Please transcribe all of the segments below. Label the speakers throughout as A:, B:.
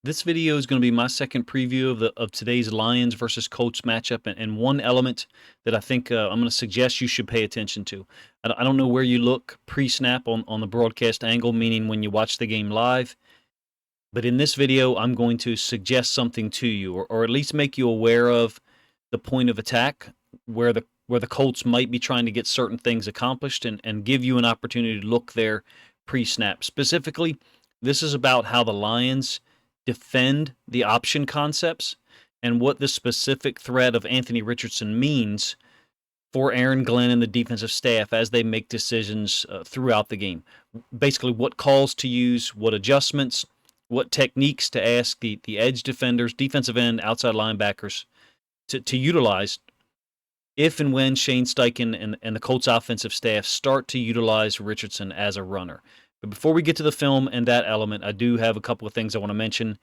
A: This video is going to be my second preview of today's Lions versus Colts matchup, and one element that I think I'm going to suggest you should pay attention to. I don't know where you look pre-snap on the broadcast angle, meaning when you watch the game live, but in this video I'm going to suggest something to you, or at least make you aware of the point of attack where the Colts might be trying to get certain things accomplished, and give you an opportunity to look there pre-snap. Specifically, this is about how the Lions defend the option concepts and what the specific threat of Anthony Richardson means for Aaron Glenn and the defensive staff as they make decisions throughout the game. Basically, what calls to use, what adjustments, what techniques to ask the edge defenders, defensive end, outside linebackers to utilize if and when Shane Steichen and the Colts offensive staff start to utilize Richardson as a runner. But before we get to the film and that element, I do have a couple of things I want to mention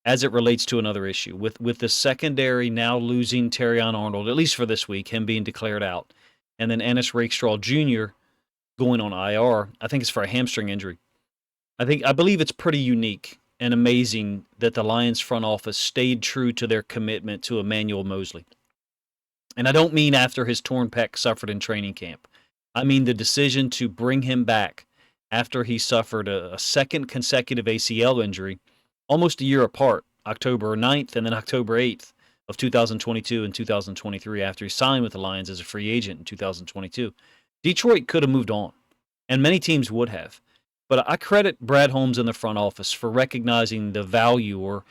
A: as it relates to another issue. With the secondary now losing Terrion Arnold, at least for this week, him being declared out, and then Ennis Rakestraw Jr. going on IR, I think it's for a hamstring injury. I believe it's pretty unique and amazing that the Lions front office stayed true to their commitment to Emmanuel Moseley. And I don't mean after his torn pec suffered in training camp. I mean the decision to bring him back after he suffered a second consecutive ACL injury, almost a year apart, October 9th and then October 8th of 2022 and 2023, after he signed with the Lions as a free agent in 2022. Detroit could have moved on, and many teams would have. But I credit Brad Holmes in the front office for recognizing the value, or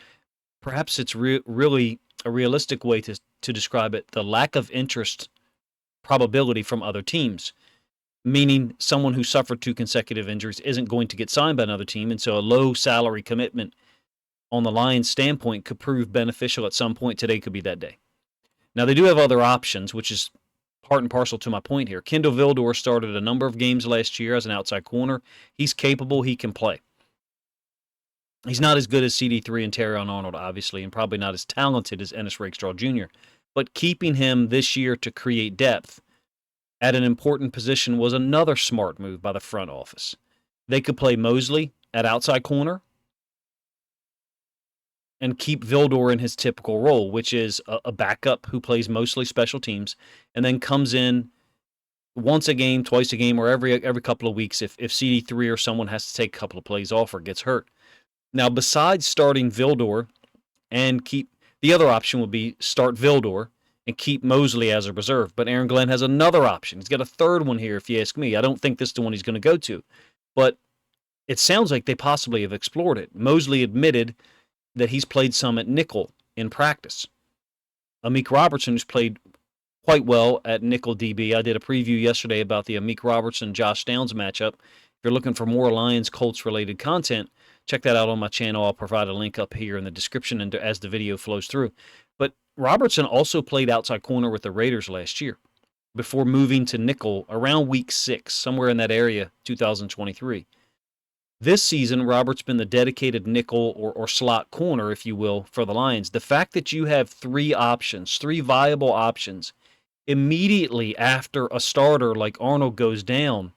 A: perhaps it's really a realistic way to describe it, the lack of interest probability from other teams. Meaning someone who suffered two consecutive injuries isn't going to get signed by another team, and so a low salary commitment on the Lions' standpoint could prove beneficial at some point. Today could be that day. Now, they do have other options, which is part and parcel to my point here. Kindle Vildor started a number of games last year as an outside corner. He's capable. He can play. He's not as good as CD3 and Terrion Arnold, obviously, and probably not as talented as Ennis Rakestraw Jr., but keeping him this year to create depth at an important position was another smart move by the front office. They could play Moseley at outside corner and keep Vildor in his typical role, which is a backup who plays mostly special teams and then comes in once a game, twice a game, or every couple of weeks if CD3 or someone has to take a couple of plays off or gets hurt. Now, besides starting Vildor and keep, the other option would be start Vildor and keep Moseley as a reserve. But Aaron Glenn has another option. He's got a third one here, if you ask me. I don't think this is the one he's going to go to. But it sounds like they possibly have explored it. Moseley admitted that he's played some at nickel in practice. Amik Robertson, who's played quite well at nickel DB. I did a preview yesterday about the Amik Robertson-Josh Downs matchup. If you're looking for more Lions-Colts-related content, check that out on my channel. I'll provide a link up here in the description and as the video flows through. But Robertson also played outside corner with the Raiders last year before moving to nickel around week 6, somewhere in that area, 2023. This season, Robert's been the dedicated nickel or slot corner, if you will, for the Lions. The fact that you have three viable options, immediately after a starter like Arnold goes down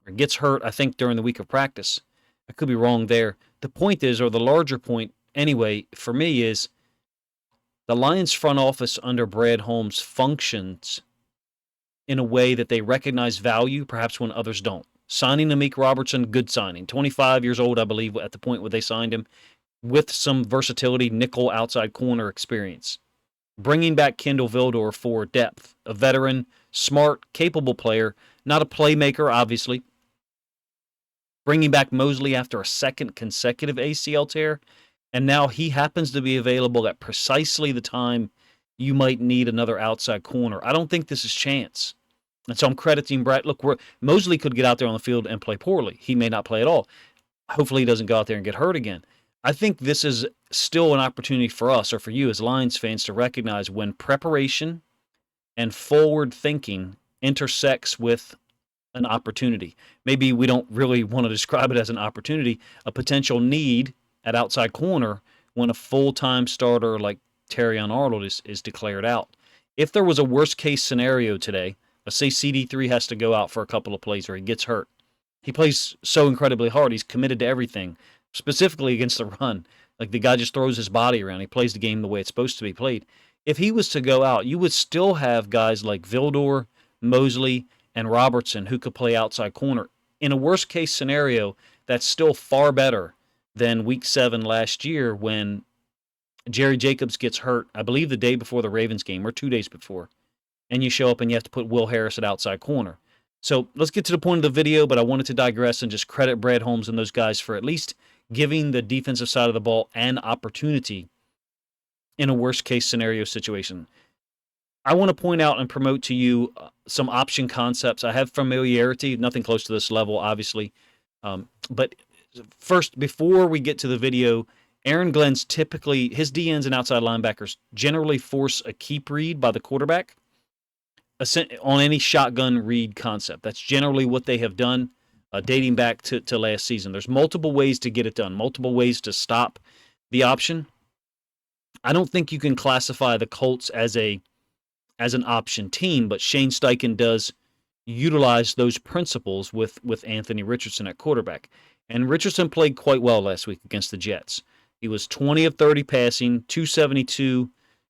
A: or gets hurt, I think, during the week of practice. I could be wrong there. The point is, or the larger point anyway, for me is, the Lions front office under Brad Holmes functions in a way that they recognize value, perhaps when others don't. Signing Amik Robertson, good signing. 25 years old, I believe, at the point where they signed him, with some versatility, nickel outside corner experience. Bringing back Kindle Vildor for depth. A veteran, smart, capable player, not a playmaker, obviously. Bringing back Moseley after a second consecutive ACL tear, and now he happens to be available at precisely the time you might need another outside corner. I don't think this is chance. And so I'm crediting Brad. Look, Moseley could get out there on the field and play poorly. He may not play at all. Hopefully he doesn't go out there and get hurt again. I think this is still an opportunity for us, or for you as Lions fans, to recognize when preparation and forward thinking intersects with an opportunity. Maybe we don't really want to describe it as an opportunity, a potential need at outside corner when a full-time starter like Terrion Arnold is declared out. If there was a worst-case scenario today, let's say CD3 has to go out for a couple of plays or he gets hurt. He plays so incredibly hard. He's committed to everything, specifically against the run. Like the guy just throws his body around. He plays the game the way it's supposed to be played. If he was to go out, you would still have guys like Vildor, Mosley, and Robertson who could play outside corner. In a worst case scenario, that's still far better than week 7 last year when Jerry Jacobs gets hurt, I believe the day before the Ravens game or 2 days before, and you show up and you have to put Will Harris at outside corner. So let's get to the point of the video, but I wanted to digress and just credit Brad Holmes and those guys for at least giving the defensive side of the ball an opportunity in a worst-case scenario situation. I want to point out and promote to you some option concepts. I have familiarity, nothing close to this level, obviously. But first, before we get to the video, Aaron Glenn's typically, his DNs and outside linebackers generally force a keep read by the quarterback on any shotgun read concept. That's generally what they have done dating back to last season. There's multiple ways to get it done, multiple ways to stop the option. I don't think you can classify the Colts as an option team, but Shane Steichen does utilize those principles with Anthony Richardson at quarterback. And Richardson played quite well last week against the Jets. He was 20 of 30 passing, 272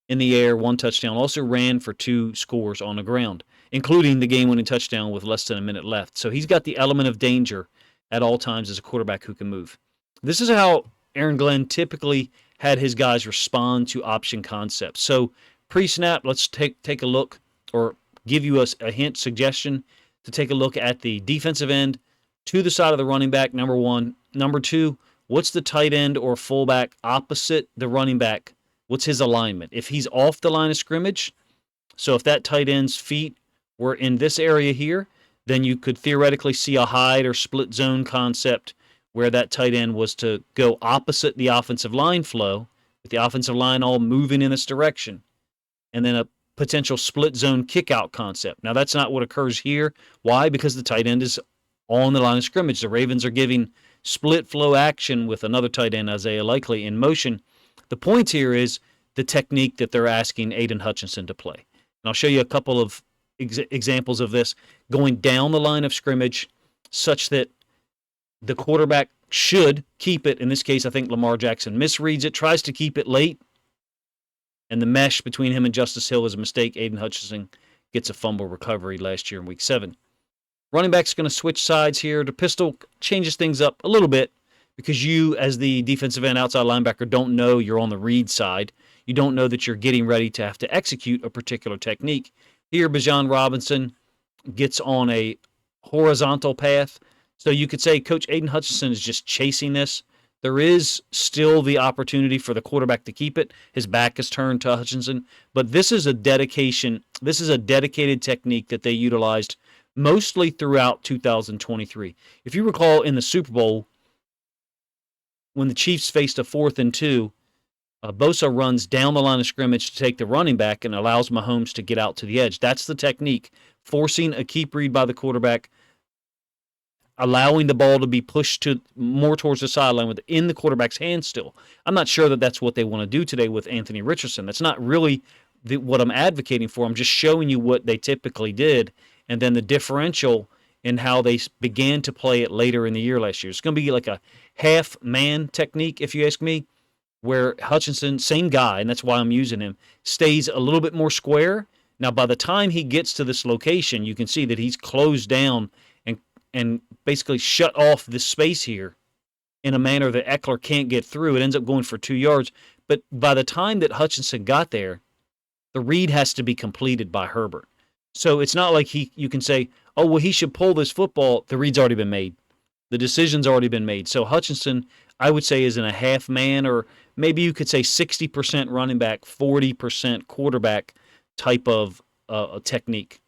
A: in the air, 1 touchdown. Also ran for 2 scores on the ground, including the game-winning touchdown with less than a minute left. So he's got the element of danger at all times as a quarterback who can move. This is how Aaron Glenn typically had his guys respond to option concepts. So pre-snap, let's take a look, or give you a hint, suggestion to take a look at the defensive end to the side of the running back, number 1. Number 2, what's the tight end or fullback opposite the running back? What's his alignment? If he's off the line of scrimmage, so if that tight end's feet were in this area here, then you could theoretically see a hide or split zone concept where that tight end was to go opposite the offensive line flow, with the offensive line all moving in this direction, and then a potential split zone kick-out concept. Now, that's not what occurs here. Why? Because the tight end is on the line of scrimmage. The Ravens are giving split flow action with another tight end, Isaiah Likely, in motion. The point here is the technique that they're asking Aiden Hutchinson to play. And I'll show you a couple of examples of this going down the line of scrimmage such that the quarterback should keep it. In this case, I think Lamar Jackson misreads it, tries to keep it late, and the mesh between him and Justice Hill is a mistake. Aiden Hutchinson gets a fumble recovery last year in week 7. Running back's going to switch sides here. The pistol changes things up a little bit because you, as the defensive end outside linebacker, don't know you're on the read side. You don't know that you're getting ready to have to execute a particular technique. Here, Bijan Robinson gets on a horizontal path. So you could say Coach Aiden Hutchinson is just chasing this. There is still the opportunity for the quarterback to keep it. His back is turned to Hutchinson. But this is a dedication. This is a dedicated technique that they utilized mostly throughout 2023. If you recall in the Super Bowl, when the Chiefs faced a 4th and 2, Bosa runs down the line of scrimmage to take the running back and allows Mahomes to get out to the edge. That's the technique, forcing a keep read by the quarterback, allowing the ball to be pushed to more towards the sideline within the quarterback's hands still. I'm not sure that that's what they want to do today with Anthony Richardson. That's not really what I'm advocating for. I'm just showing you what they typically did, and then the differential in how they began to play it later in the year last year. It's going to be like a half-man technique, if you ask me, where Hutchinson, same guy, and that's why I'm using him, stays a little bit more square. Now, by the time he gets to this location, you can see that he's closed down and basically shut off this space here in a manner that Eckler can't get through. It ends up going for 2 yards. But by the time that Hutchinson got there, the read has to be completed by Herbert. So it's not like you can say, oh, well, he should pull this football. The read's already been made. The decision's already been made. So Hutchinson, I would say, is in a half man, or maybe you could say 60% running back, 40% quarterback type of technique.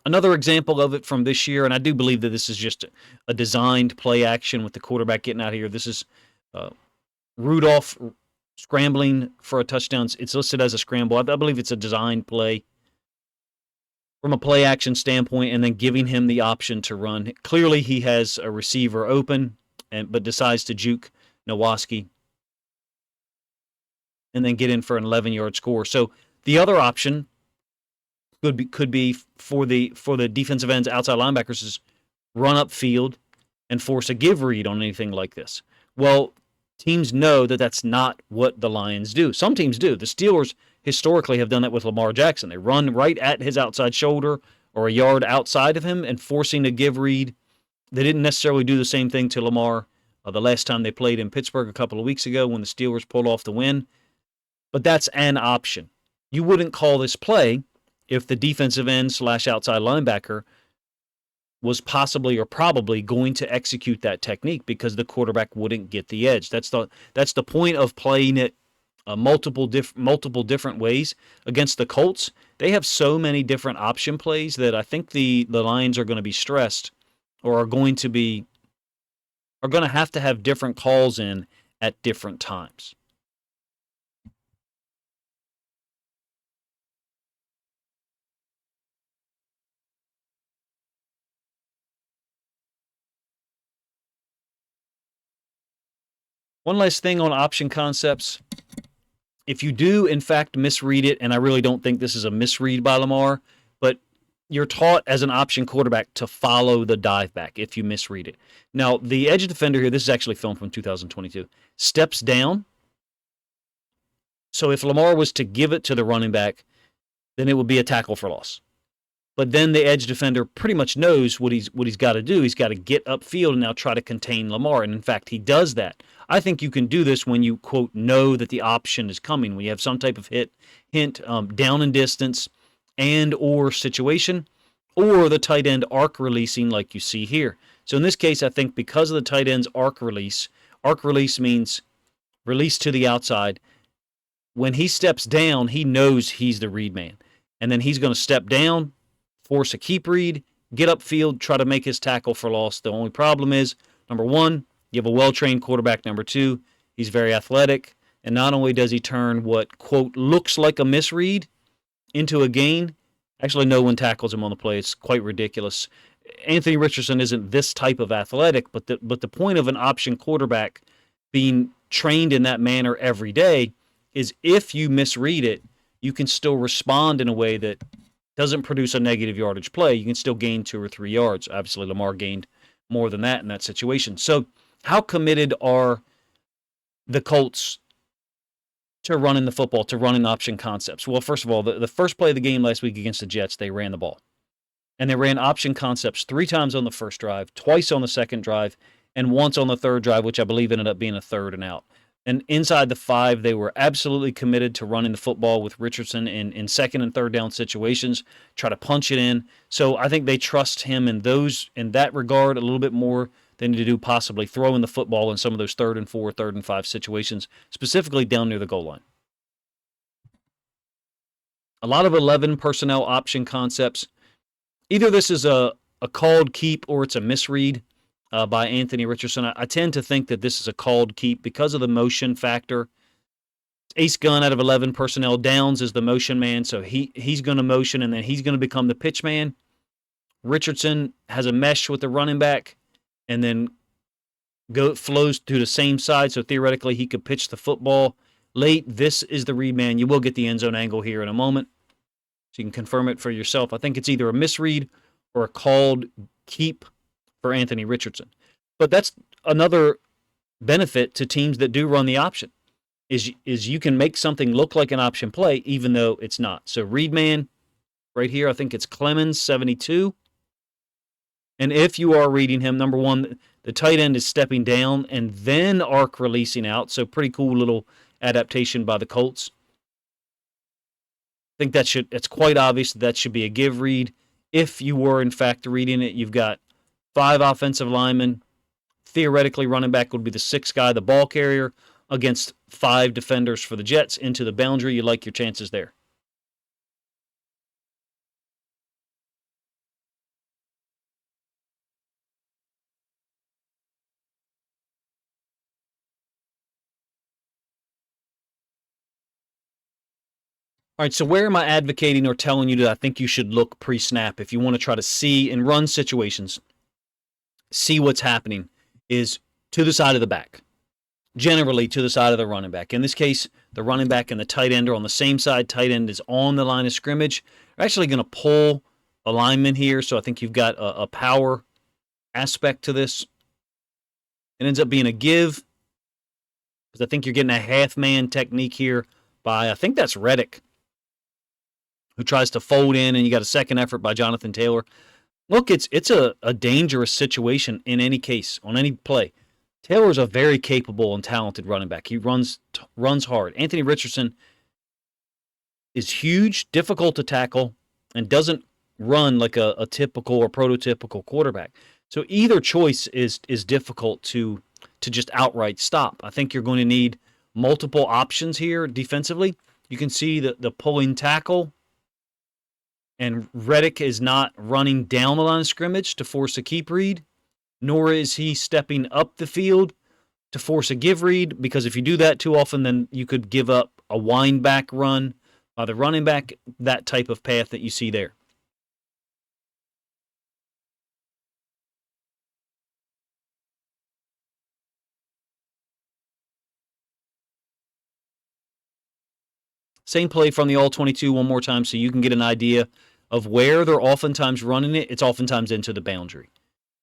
A: Another example of it from this year, and I do believe that this is just a designed play action with the quarterback getting out here. This is Rudolph scrambling for a touchdown. It's listed as a scramble. I believe it's a designed play from a play action standpoint, and then giving him the option to run. Clearly, he has a receiver open, but decides to juke Nowaski and then get in for an 11-yard score. So the other option could be for the defensive ends, outside linebackers, is run up field and force a give read on anything like this. Well, Teams know that that's not what the Lions do. Some teams do. The Steelers historically have done that with Lamar Jackson. They run right at his outside shoulder or a yard outside of him and forcing a give read. They didn't necessarily do the same thing to Lamar the last time they played in Pittsburgh a couple of weeks ago when the Steelers pulled off the win. But that's an option. You wouldn't call this play if the defensive end / outside linebacker was possibly or probably going to execute that technique because the quarterback wouldn't get the edge. That's the point of playing it multiple different ways against the Colts. They have so many different option plays that I think the Lions are going to be stressed or are going to have different calls in at different times. One last thing on option concepts. If you do, in fact, misread it, and I really don't think this is a misread by Lamar, but you're taught as an option quarterback to follow the dive back if you misread it. Now, the edge defender here, this is actually filmed from 2022, steps down. So if Lamar was to give it to the running back, then it would be a tackle for loss. But then the edge defender pretty much knows what he's got to do. He's got to get upfield and now try to contain Lamar. And in fact, he does that. I think you can do this when you, quote, know that the option is coming, when you have some type of hint, down in distance and or situation, or the tight end arc releasing like you see here. So in this case, I think because of the tight end's arc release means release to the outside. When he steps down, he knows he's the read man. And then he's going to step down, force a keep read, get upfield, try to make his tackle for loss. The only problem is, number one, you have a well-trained quarterback. Number two, he's very athletic. And not only does he turn what, quote, looks like a misread into a gain, actually no one tackles him on the play. It's quite ridiculous. Anthony Richardson isn't this type of athletic, but the point of an option quarterback being trained in that manner every day is if you misread it, you can still respond in a way that doesn't produce a negative yardage play. You can still gain 2 or 3 yards. Obviously, Lamar gained more than that in that situation. So how committed are the Colts to running the football, to running option concepts? Well, first of all, the first play of the game last week against the Jets, they ran the ball. And they ran option concepts 3 times on the first drive, twice on the second drive, and once on the third drive, which I believe ended up being a third and out. And inside the 5, they were absolutely committed to running the football with Richardson in second and third down situations, try to punch it in. So I think they trust him in that regard a little bit more than to do possibly throwing the football in some of those 3rd and 4, 3rd and 5 situations, specifically down near the goal line. A lot of 11 personnel option concepts. Either this is a called keep or it's a misread by Anthony Richardson. I tend to think that this is a called keep because of the motion factor. Ace Gunn out of 11 personnel. Downs is the motion man, so he's going to motion, and then he's going to become the pitch man. Richardson has a mesh with the running back and then flows to the same side, so theoretically he could pitch the football late. This is the read man. You will get the end zone angle here in a moment, so you can confirm it for yourself. I think it's either a misread or a called keep for Anthony Richardson. But that's another benefit to teams that do run the option, is you can make something look like an option play even though it's not. So read man right here, I think it's Clemens 72. And if you are reading him, number one, the tight end is stepping down and then arc releasing out. So pretty cool little adaptation by the Colts. I think it's quite obvious that should be a give read. If you were in fact reading it, you've got 5 offensive linemen. Theoretically, running back would be the 6th guy, the ball carrier, against 5 defenders for the Jets into the boundary. You like your chances there. All right, so where am I advocating or telling you that I think you should look pre-snap if you want to try to see in run situations, see what's happening, is to the side of the back. Generally to the side of the running back. In this case, the running back and the tight end are on the same side. Tight end is on the line of scrimmage. We're actually going to pull a lineman here, so I think you've got a power aspect to this. It ends up being a give. because I think you're getting a half-man technique here by, I think that's Reddick, who tries to fold in, and you got a second effort by Jonathan Taylor. Look, it's a dangerous situation in any case, on any play. Taylor's a very capable and talented running back. He runs hard. Anthony Richardson is huge, difficult to tackle, and doesn't run like a typical or prototypical quarterback. So either choice is difficult to just outright stop. I think you're going to need multiple options here defensively. You can see the pulling tackle, and Reddick is not running down the line of scrimmage to force a keep read, nor is he stepping up the field to force a give read, because if you do that too often, then you could give up a wind back run by the running back, that type of path that you see there. Same play from the All-22 one more time so you can get an idea of where they're oftentimes running it. It's oftentimes into the boundary.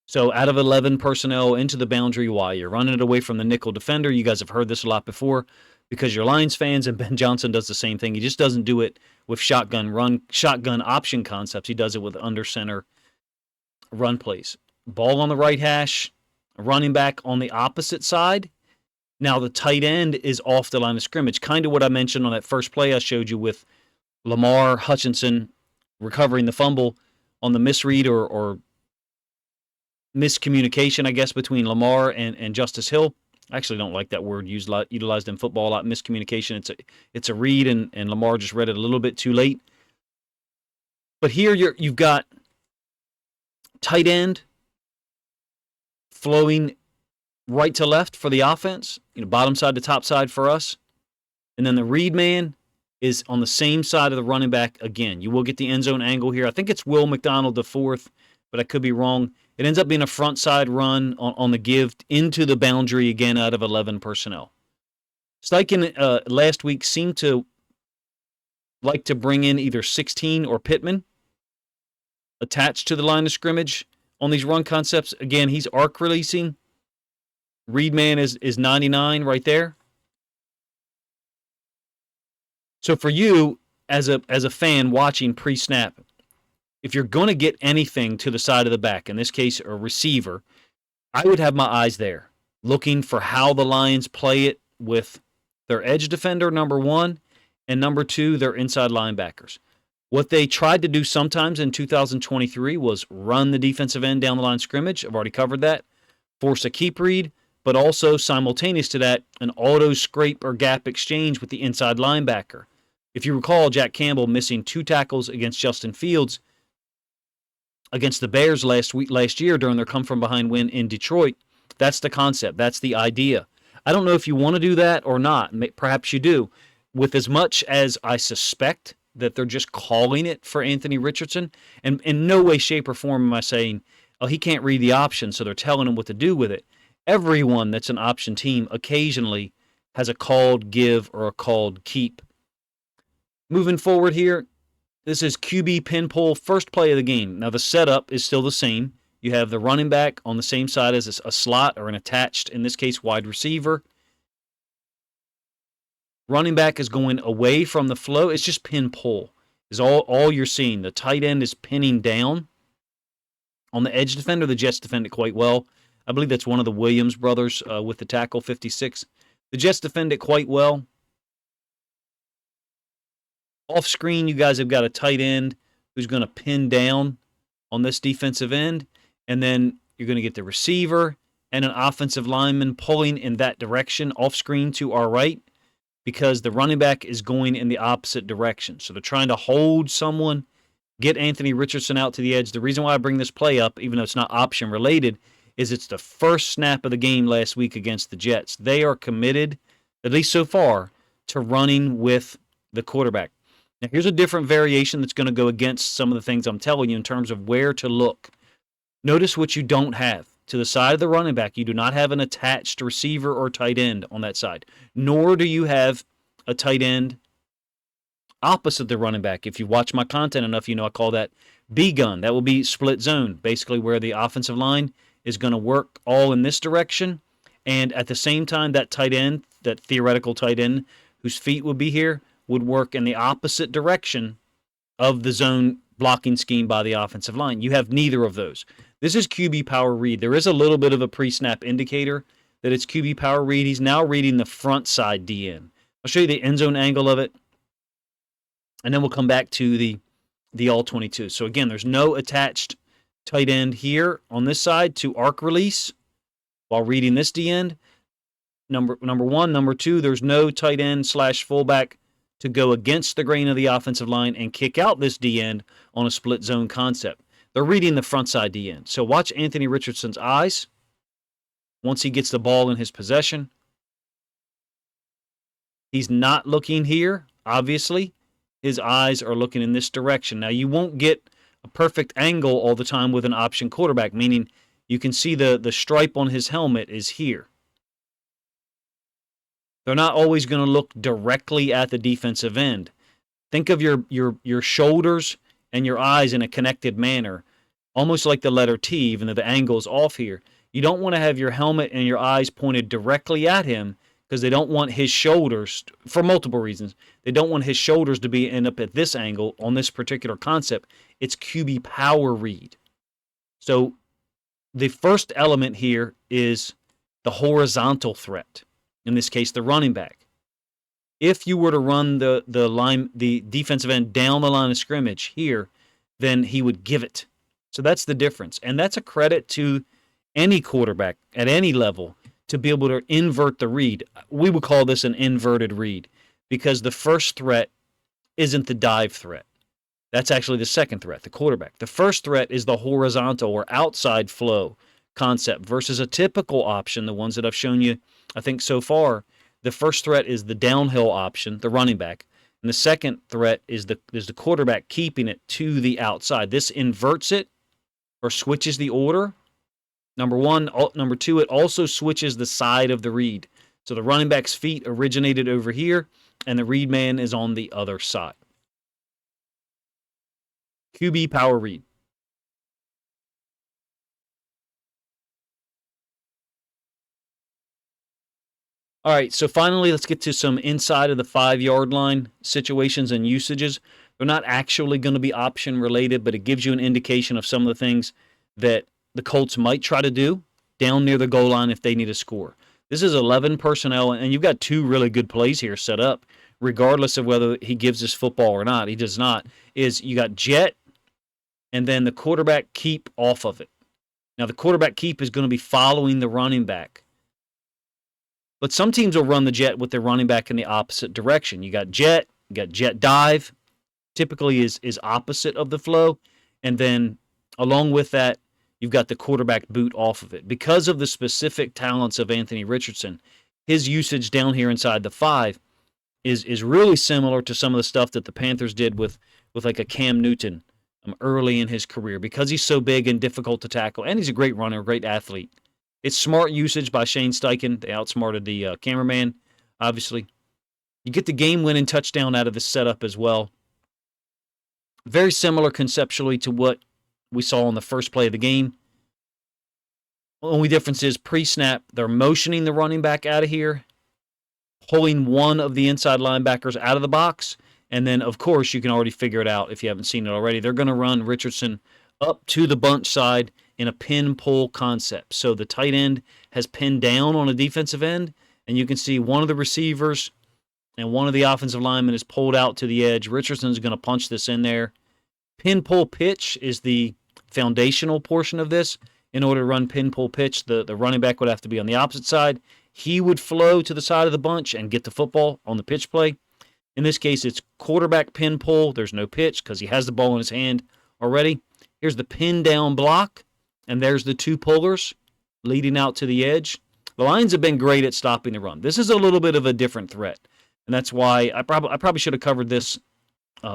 A: So out of 11 personnel into the boundary, why? You're running it away from the nickel defender. You guys have heard this a lot before because you're Lions fans, and Ben Johnson does the same thing. He just doesn't do it with shotgun option concepts. He does it with under center run plays. Ball on the right hash, running back on the opposite side. Now the tight end is off the line of scrimmage. Kind of what I mentioned on that first play I showed you with Lamar Hutchinson recovering the fumble on the misread or miscommunication, I guess, between Lamar and Justice Hill. I actually don't like that word utilized in football a lot. Miscommunication. It's a read, and Lamar just read it a little bit too late. But here you've got tight end flowing right to left for the offense, bottom side to top side for us. And then the read man is on the same side of the running back again. You will get the end zone angle here. I think it's Will McDonald the fourth, but I could be wrong. It ends up being a front side run on the give into the boundary again out of 11 personnel. Steichen last week seemed to like to bring in either 16 or Pittman attached to the line of scrimmage on these run concepts. Again, he's arc releasing. Reed man is 99 right there. So for you, as a fan watching pre-snap, if you're going to get anything to the side of the back, in this case a receiver, I would have my eyes there, looking for how the Lions play it with their edge defender, number one, and number two, their inside linebackers. What they tried to do sometimes in 2023 was run the defensive end down the line of scrimmage. I've already covered that. Force a keep read, but also simultaneous to that, an auto scrape or gap exchange with the inside linebacker. If you recall, Jack Campbell missing 2 tackles against Justin Fields against the Bears last year during their come-from-behind win in Detroit. That's the concept. That's the idea. I don't know if you want to do that or not. Perhaps you do. With as much as I suspect that they're just calling it for Anthony Richardson, and in no way, shape, or form am I saying, oh, he can't read the option, so they're telling him what to do with it. Everyone that's an option team occasionally has a called give or a called keep. Moving forward here, this is QB pin pull, first play of the game. Now the setup is still the same. You have the running back on the same side as a slot or an attached, in this case, wide receiver. Running back is going away from the flow. It's just pin pull is all you're seeing. The tight end is pinning down on the edge defender. The Jets defend it quite well. I believe that's one of the Williams brothers with the tackle, 56. The Jets defend it quite well. Off screen, you guys have got a tight end who's going to pin down on this defensive end, and then you're going to get the receiver and an offensive lineman pulling in that direction off screen to our right because the running back is going in the opposite direction. So they're trying to hold someone, get Anthony Richardson out to the edge. The reason why I bring this play up, even though it's not option related, is it's the first snap of the game last week against the Jets. They are committed, at least so far, to running with the quarterback. Now, here's a different variation that's going to go against some of the things I'm telling you in terms of where to look. Notice what you don't have. To the side of the running back, you do not have an attached receiver or tight end on that side, nor do you have a tight end opposite the running back. If you watch my content enough, you know I call that B-gun. That will be split zone, basically where the offensive line is going to work all in this direction, and at the same time, that tight end that theoretical tight end whose feet would be here would work in the opposite direction of the zone blocking scheme by the offensive line. You have neither of those. This is QB power read. There is a little bit of a pre-snap indicator that it's QB power read. He's now reading the front side DN. I'll show you the end zone angle of it, and then we'll come back to the all-22. So again, there's no attached tight end here on this side to arc release while reading this D end. Number one. Number two, there's no tight end / fullback to go against the grain of the offensive line and kick out this D end on a split zone concept. They're reading the front side D end. So watch Anthony Richardson's eyes once he gets the ball in his possession. He's not looking here, obviously. His eyes are looking in this direction. Now, you won't get a perfect angle all the time with an option quarterback, meaning you can see the stripe on his helmet is here. They're not always going to look directly at the defensive end. Think of your shoulders and your eyes in a connected manner, almost like the letter T, even though the angle's off here. You don't want to have your helmet and your eyes pointed directly at him because they don't want his shoulders, for multiple reasons, they don't want his shoulders to end up at this angle on this particular concept. It's QB power read. So the first element here is the horizontal threat. In this case, the running back. If you were to run the defensive end down the line of scrimmage here, then he would give it. So that's the difference. And that's a credit to any quarterback at any level to be able to invert the read. We would call this an inverted read because the first threat isn't the dive threat. That's actually the second threat, the quarterback. The first threat is the horizontal or outside flow concept versus a typical option, the ones that I've shown you, I think, so far. The first threat is the downhill option, the running back. And the second threat is the quarterback keeping it to the outside. This inverts it or switches the order. Number one. Number two, it also switches the side of the read. So the running back's feet originated over here, and the read man is on the other side. QB power read. All right, so finally, let's get to some inside of the 5-yard line situations and usages. They're not actually going to be option related, but it gives you an indication of some of the things that the Colts might try to do down near the goal line if they need a score. This is 11 personnel, and you've got two really good plays here set up, regardless of whether he gives us football or not. He does not. You got jet, and then the quarterback keep off of it. Now, the quarterback keep is going to be following the running back. But some teams will run the jet with their running back in the opposite direction. You got jet dive, typically is opposite of the flow. And then along with that, you've got the quarterback boot off of it. Because of the specific talents of Anthony Richardson, his usage down here inside the 5 is really similar to some of the stuff that the Panthers did with like a Cam Newton early in his career. Because he's so big and difficult to tackle, and he's a great runner, a great athlete. It's smart usage by Shane Steichen. They outsmarted the cameraman, obviously. You get the game-winning touchdown out of this setup as well. Very similar conceptually to what we saw on the first play of the game. The only difference is pre-snap, they're motioning the running back out of here, pulling one of the inside linebackers out of the box, and then, of course, you can already figure it out if you haven't seen it already. They're going to run Richardson up to the bunch side in a pin-pull concept. So the tight end has pinned down on a defensive end, and you can see one of the receivers and one of the offensive linemen is pulled out to the edge. Richardson's going to punch this in there. Pin-pull pitch is the foundational portion of this. In order to run pin-pull pitch, the running back would have to be on the opposite side. He would flow to the side of the bunch and get the football on the pitch play. In this case, it's quarterback pin-pull. There's no pitch because he has the ball in his hand already. Here's the pin-down block. And there's the two pullers leading out to the edge. The Lions have been great at stopping the run. This is a little bit of a different threat. And that's why I probably should have covered this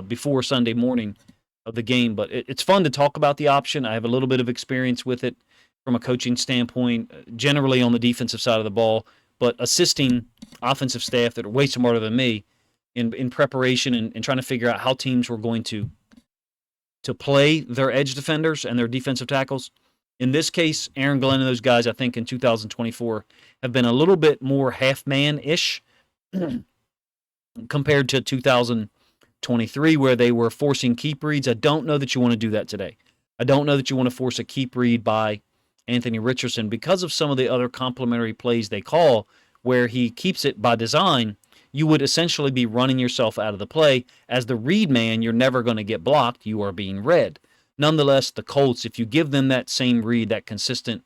A: before Sunday morning of the game. But it's fun to talk about the option. I have a little bit of experience with it from a coaching standpoint, generally on the defensive side of the ball, but assisting offensive staff that are way smarter than me in preparation and trying to figure out how teams were going to play their edge defenders and their defensive tackles. In this case, Aaron Glenn and those guys, I think in 2024, have been a little bit more half man ish compared to 2023, where they were forcing keep reads. I don't know that you want to do that today. I don't know that you want to force a keep read by Anthony Richardson because of some of the other complementary plays they call where he keeps it by design. You would essentially be running yourself out of the play. As the read man, you're never going to get blocked. You are being read. Nonetheless, the Colts, if you give them that same read, that consistent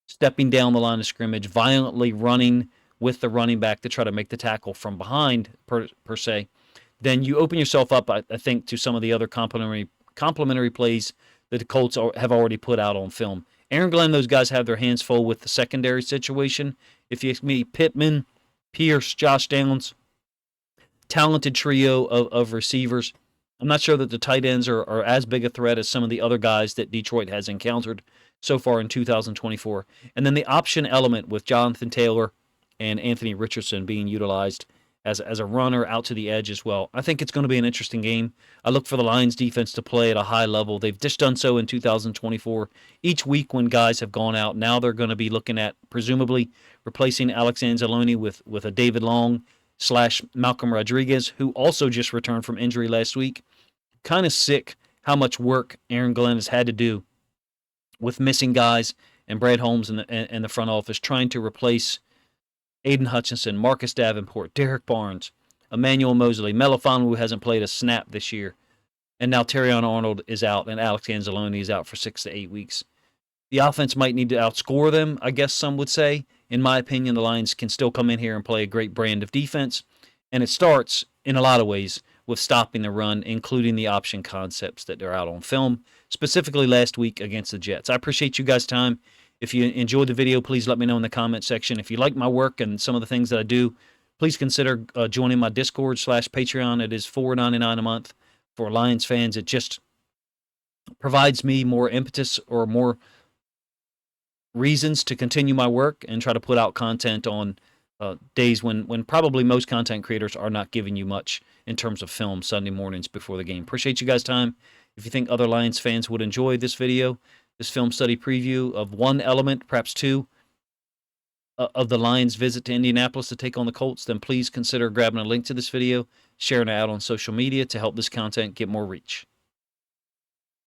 A: stepping down the line of scrimmage, violently running with the running back to try to make the tackle from behind, per se, then you open yourself up, I think, to some of the other complementary plays that the Colts have already put out on film. Aaron Glenn, those guys have their hands full with the secondary situation. If you ask me, Pittman, Pierce, Josh Downs, talented trio of receivers. I'm not sure that the tight ends are as big a threat as some of the other guys that Detroit has encountered so far in 2024. And then the option element with Jonathan Taylor and Anthony Richardson being utilized as a runner out to the edge as well. I think it's going to be an interesting game. I look for the Lions defense to play at a high level. They've just done so in 2024. Each week when guys have gone out, now they're going to be looking at presumably replacing Alex Anzalone with a David Long / Malcolm Rodriguez, who also just returned from injury last week. Kind of sick how much work Aaron Glenn has had to do with missing guys and Brad Holmes in the front office trying to replace Aiden Hutchinson, Marcus Davenport, Derek Barnes, Emmanuel Mosley, Melifonwu, who hasn't played a snap this year, and now Terrion Arnold is out and Alex Anzalone is out for 6 to 8 weeks. The offense might need to outscore them, I guess some would say. In my opinion, the Lions can still come in here and play a great brand of defense, and it starts, in a lot of ways, with stopping the run, including the option concepts that are out on film, specifically last week against the Jets. I appreciate you guys' time. If you enjoyed the video, please let me know in the comment section. If you like my work and some of the things that I do, please consider joining my Discord / Patreon. It is $4.99 a month for Lions fans. It just provides me more impetus or more reasons to continue my work and try to put out content on days when probably most content creators are not giving you much in terms of film Sunday mornings before the game. Appreciate you guys' time. If you think other Lions fans would enjoy this video, this film study preview of one element, perhaps two, of the Lions' visit to Indianapolis to take on the Colts, then please consider grabbing a link to this video, sharing it out on social media to help this content get more reach.